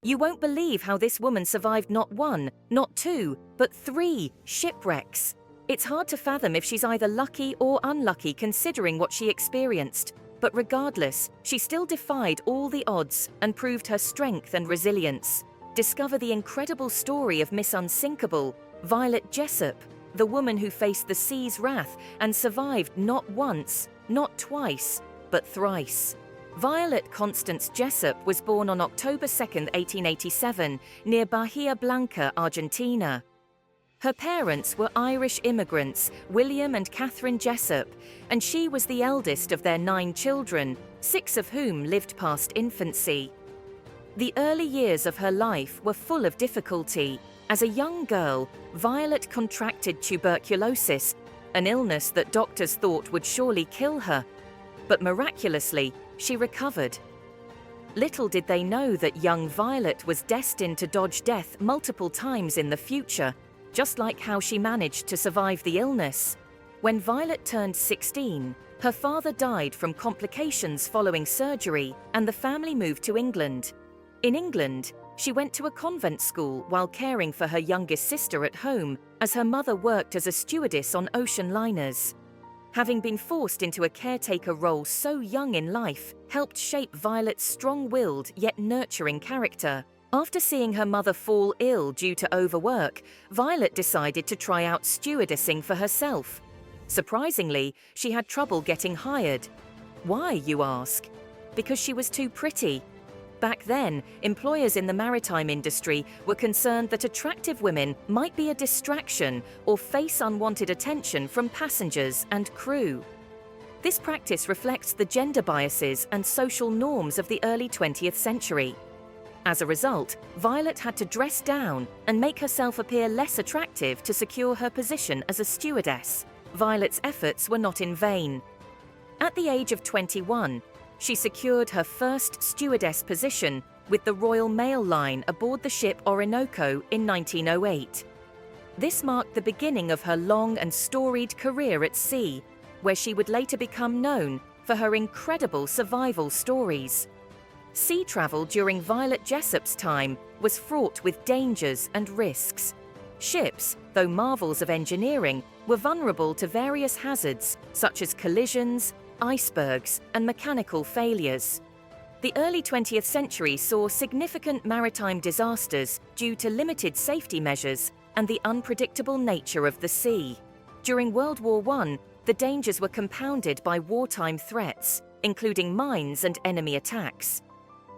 You won't believe how this woman survived not one, not two, but 3 shipwrecks. It's hard to fathom if she's either lucky or unlucky considering what she experienced. But regardless, she still defied all the odds and proved her strength and resilience. Discover the incredible story of Miss Unsinkable, Violet Jessop, the woman who faced the sea's wrath and survived not once, not twice, but thrice. Violet Constance Jessop was born on October 2, 1887, near Bahia Blanca, Argentina. Her parents were Irish immigrants, William and Catherine Jessop, and she was the eldest of their 9 children, 6 of whom lived past infancy. The early years of her life were full of difficulty. As a young girl, Violet contracted tuberculosis, an illness that doctors thought would surely kill her. But miraculously, she recovered. Little did they know that young Violet was destined to dodge death multiple times in the future, just like how she managed to survive the illness. When Violet turned 16, her father died from complications following surgery, and the family moved to England. In England, she went to a convent school while caring for her youngest sister at home, as her mother worked as a stewardess on ocean liners. Having been forced into a caretaker role so young in life helped shape Violet's strong-willed yet nurturing character. After seeing her mother fall ill due to overwork, Violet decided to try out stewardessing for herself. Surprisingly, she had trouble getting hired. Why, you ask? Because she was too pretty. Back then, employers in the maritime industry were concerned that attractive women might be a distraction or face unwanted attention from passengers and crew. This practice reflects the gender biases and social norms of the early 20th century. As a result, Violet had to dress down and make herself appear less attractive to secure her position as a stewardess. Violet's efforts were not in vain. At the age of 21, she secured her first stewardess position with the Royal Mail Line aboard the ship Orinoco in 1908. This marked the beginning of her long and storied career at sea, where she would later become known for her incredible survival stories. Sea travel during Violet Jessop's time was fraught with dangers and risks. Ships, though marvels of engineering, were vulnerable to various hazards such as collisions, icebergs, and mechanical failures. The early 20th century saw significant maritime disasters due to limited safety measures and the unpredictable nature of the sea. During World War I, the dangers were compounded by wartime threats, including mines and enemy attacks.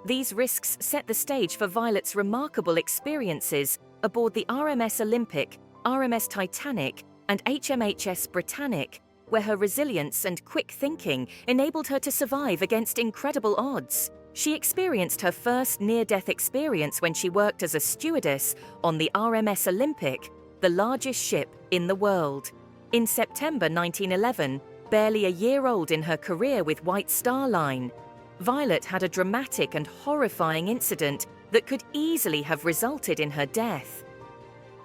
These risks set the stage for Violet's remarkable experiences aboard the RMS Olympic, RMS Titanic, and HMHS Britannic, where her resilience and quick thinking enabled her to survive against incredible odds. She experienced her first near-death experience when she worked as a stewardess on the RMS Olympic, the largest ship in the world. In September 1911, barely a year old in her career with White Star Line, Violet had a dramatic and horrifying incident that could easily have resulted in her death.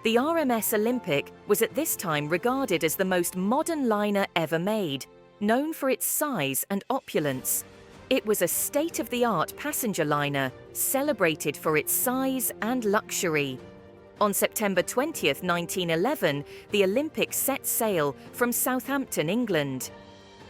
The RMS Olympic was at this time regarded as the most modern liner ever made, known for its size and opulence. It was a state-of-the-art passenger liner, celebrated for its size and luxury. On September 20, 1911, the Olympic set sail from Southampton, England.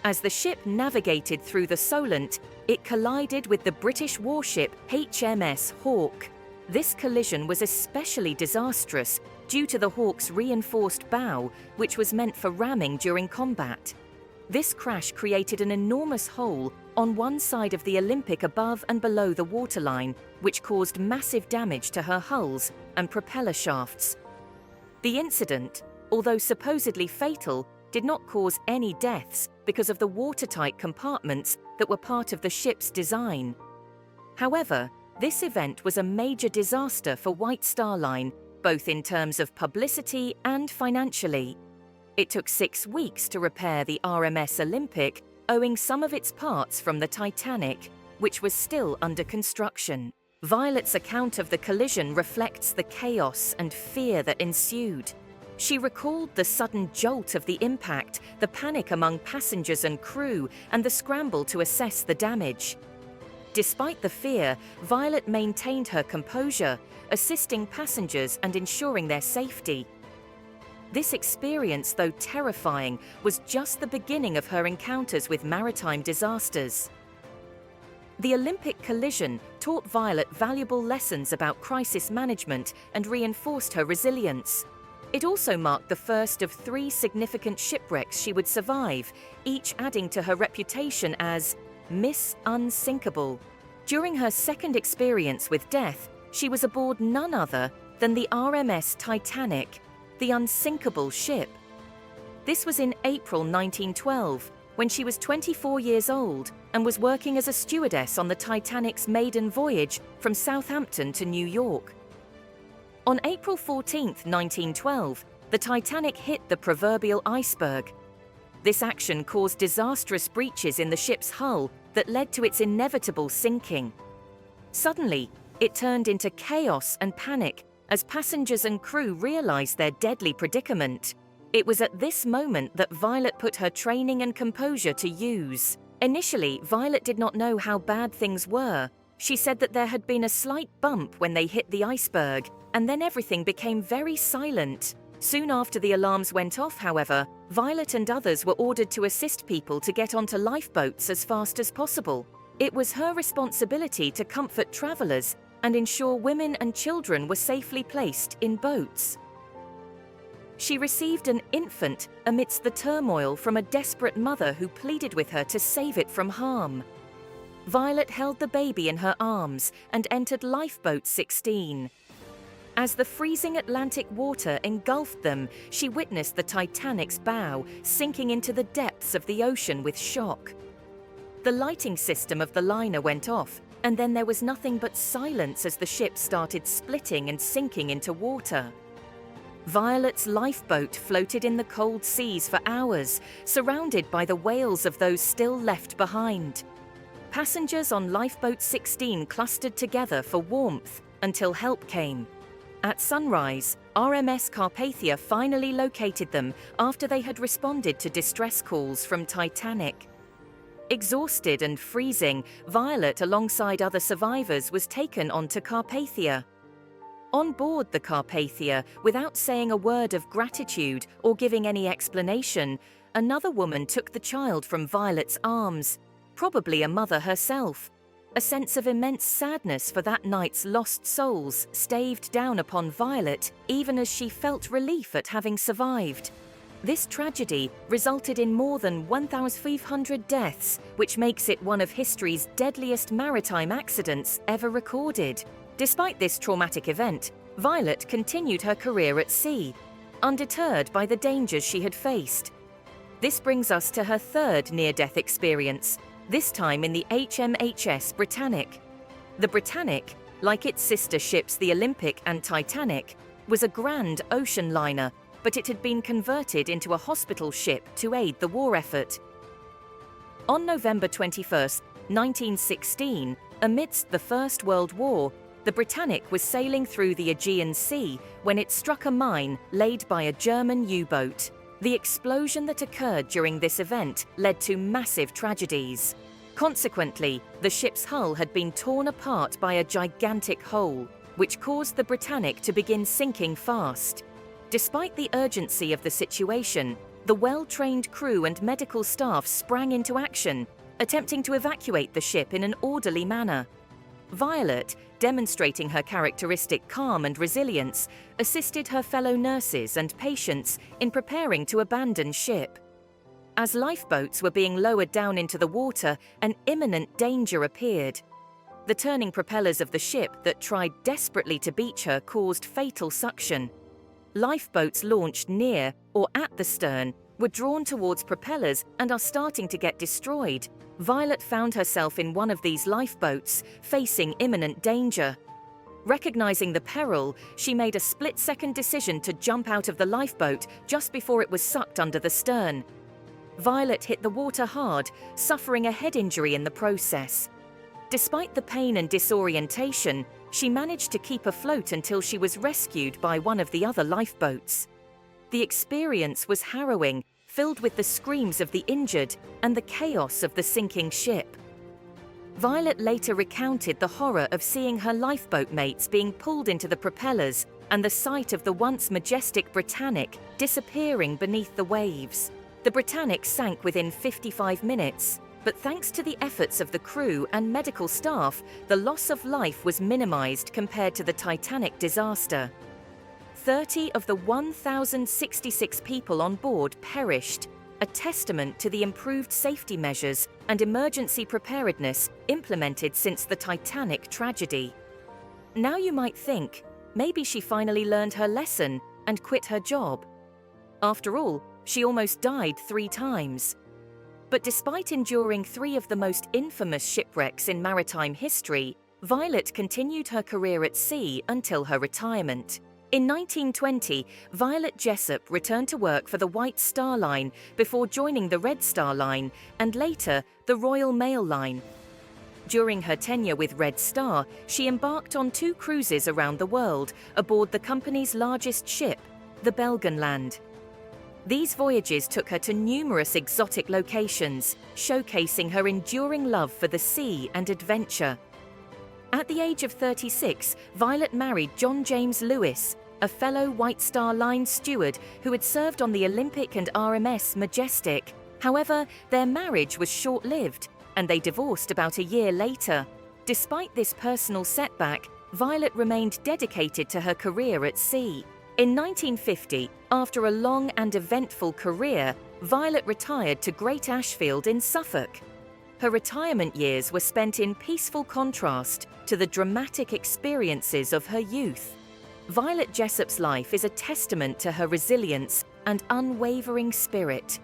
As the ship navigated through the Solent, it collided with the British warship HMS Hawke. This collision was especially disastrous due to the Hawke's reinforced bow, which was meant for ramming during combat. This crash created an enormous hole on one side of the Olympic above and below the waterline, which caused massive damage to her hulls and propeller shafts. The incident, although supposedly fatal, did not cause any deaths because of the watertight compartments that were part of the ship's design. However, this event was a major disaster for White Star Line, both in terms of publicity and financially. It took 6 weeks to repair the RMS Olympic, owing some of its parts from the Titanic, which was still under construction. Violet's account of the collision reflects the chaos and fear that ensued. She recalled the sudden jolt of the impact, the panic among passengers and crew, and the scramble to assess the damage. Despite the fear, Violet maintained her composure, assisting passengers and ensuring their safety. This experience, though terrifying, was just the beginning of her encounters with maritime disasters. The Olympic collision taught Violet valuable lessons about crisis management and reinforced her resilience. It also marked the first of 3 significant shipwrecks she would survive, each adding to her reputation as Miss Unsinkable. During her second experience with death, she was aboard none other than the RMS Titanic, the unsinkable ship. This was in April 1912, when she was 24 years old and was working as a stewardess on the Titanic's maiden voyage from Southampton to New York. On April 14, 1912, the Titanic hit the proverbial iceberg. This action caused disastrous breaches in the ship's hull that led to its inevitable sinking. Suddenly, it turned into chaos and panic as passengers and crew realized their deadly predicament. It was at this moment that Violet put her training and composure to use. Initially, Violet did not know how bad things were. She said that there had been a slight bump when they hit the iceberg, and then everything became very silent. Soon after the alarms went off, however, Violet and others were ordered to assist people to get onto lifeboats as fast as possible. It was her responsibility to comfort travelers and ensure women and children were safely placed in boats. She received an infant amidst the turmoil from a desperate mother who pleaded with her to save it from harm. Violet held the baby in her arms and entered Lifeboat 16. As the freezing Atlantic water engulfed them, she witnessed the Titanic's bow sinking into the depths of the ocean with shock. The lighting system of the liner went off, and then there was nothing but silence as the ship started splitting and sinking into water. Violet's lifeboat floated in the cold seas for hours, surrounded by the wails of those still left behind. Passengers on Lifeboat 16 clustered together for warmth until help came. At sunrise, RMS Carpathia finally located them after they had responded to distress calls from Titanic. Exhausted and freezing, Violet, alongside other survivors, was taken onto Carpathia. On board the Carpathia, without saying a word of gratitude or giving any explanation, another woman took the child from Violet's arms, probably a mother herself. A sense of immense sadness for that night's lost souls staved down upon Violet, even as she felt relief at having survived. This tragedy resulted in more than 1,500 deaths, which makes it one of history's deadliest maritime accidents ever recorded. Despite this traumatic event, Violet continued her career at sea, undeterred by the dangers she had faced. This brings us to her third near-death experience, this time in the HMHS Britannic. The Britannic, like its sister ships the Olympic and Titanic, was a grand ocean liner, but it had been converted into a hospital ship to aid the war effort. On November 21, 1916, amidst the First World War, the Britannic was sailing through the Aegean Sea when it struck a mine laid by a German U-boat. The explosion that occurred during this event led to massive tragedies. Consequently, the ship's hull had been torn apart by a gigantic hole, which caused the Britannic to begin sinking fast. Despite the urgency of the situation, the well-trained crew and medical staff sprang into action, attempting to evacuate the ship in an orderly manner. Violet, demonstrating her characteristic calm and resilience, assisted her fellow nurses and patients in preparing to abandon ship. As lifeboats were being lowered down into the water, an imminent danger appeared. The turning propellers of the ship that tried desperately to beach her caused fatal suction. Lifeboats launched near or at the stern were drawn towards propellers and are starting to get destroyed. Violet found herself in one of these lifeboats, facing imminent danger. Recognizing the peril, she made a split-second decision to jump out of the lifeboat just before it was sucked under the stern. Violet hit the water hard, suffering a head injury in the process. Despite the pain and disorientation, she managed to keep afloat until she was rescued by one of the other lifeboats. The experience was harrowing, filled with the screams of the injured and the chaos of the sinking ship. Violet later recounted the horror of seeing her lifeboat mates being pulled into the propellers and the sight of the once majestic Britannic disappearing beneath the waves. The Britannic sank within 55 minutes, but thanks to the efforts of the crew and medical staff, the loss of life was minimized compared to the Titanic disaster. 30 of the 1,066 people on board perished, a testament to the improved safety measures and emergency preparedness implemented since the Titanic tragedy. Now you might think, maybe she finally learned her lesson and quit her job. After all, she almost died 3 times. But despite enduring 3 of the most infamous shipwrecks in maritime history, Violet continued her career at sea until her retirement. In 1920, Violet Jessop returned to work for the White Star Line before joining the Red Star Line and later the Royal Mail Line. During her tenure with Red Star, she embarked on 2 cruises around the world aboard the company's largest ship, the Belgenland. These voyages took her to numerous exotic locations, showcasing her enduring love for the sea and adventure. At the age of 36, Violet married John James Lewis, a fellow White Star Line steward who had served on the Olympic and RMS Majestic. However, their marriage was short-lived, and they divorced about a year later. Despite this personal setback, Violet remained dedicated to her career at sea. In 1950, after a long and eventful career, Violet retired to Great Ashfield in Suffolk. Her retirement years were spent in peaceful contrast to the dramatic experiences of her youth. Violet Jessop's life is a testament to her resilience and unwavering spirit.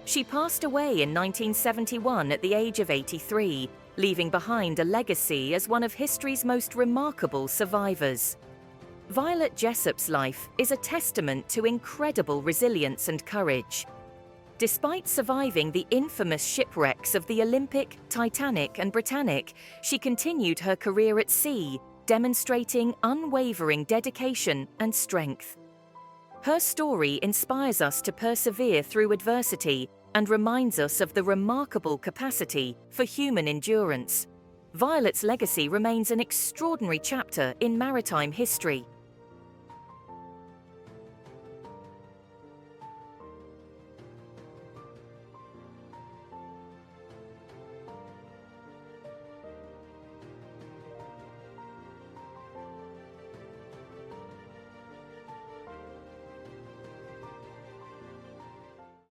She passed away in 1971 at the age of 83, leaving behind a legacy as one of history's most remarkable survivors. Violet Jessop's life is a testament to incredible resilience and courage. Despite surviving the infamous shipwrecks of the Olympic, Titanic, and Britannic, she continued her career at sea, demonstrating unwavering dedication and strength. Her story inspires us to persevere through adversity and reminds us of the remarkable capacity for human endurance. Violet's legacy remains an extraordinary chapter in maritime history.